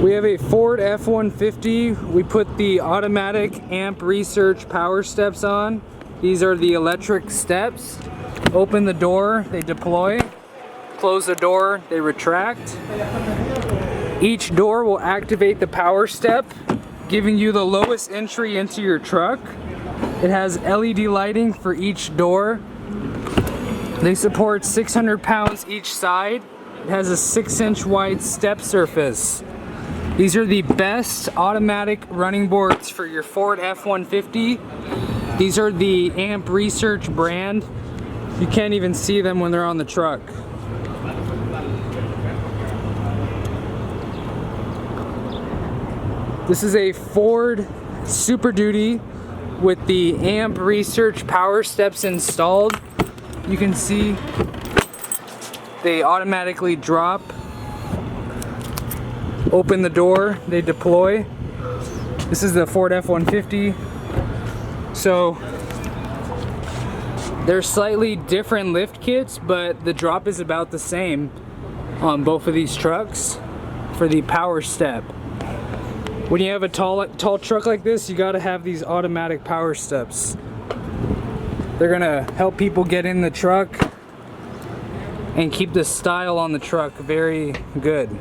We have a Ford F-150. We put the automatic amp research power steps on. These are the electric steps. Open the door, they deploy. Close the door, they retract. Each door will activate the power step, giving you the lowest entry into your truck. It has LED lighting for each door. They support 600 pounds each side. It has a 6-inch wide step surface. These are the best automatic running boards for your Ford F-150. These are the Amp Research brand. You can't even see them when they're on the truck. This is a Ford Super Duty with the Amp Research power steps installed. You can see they automatically drop. Open the door, they deploy. This is the Ford F-150. So they're slightly different lift kits, but the drop is about the same on both of these trucks for the power step. When you have a tall truck like this, you gotta have these automatic power steps. They're gonna help people get in the truck and keep the style on the truck very good.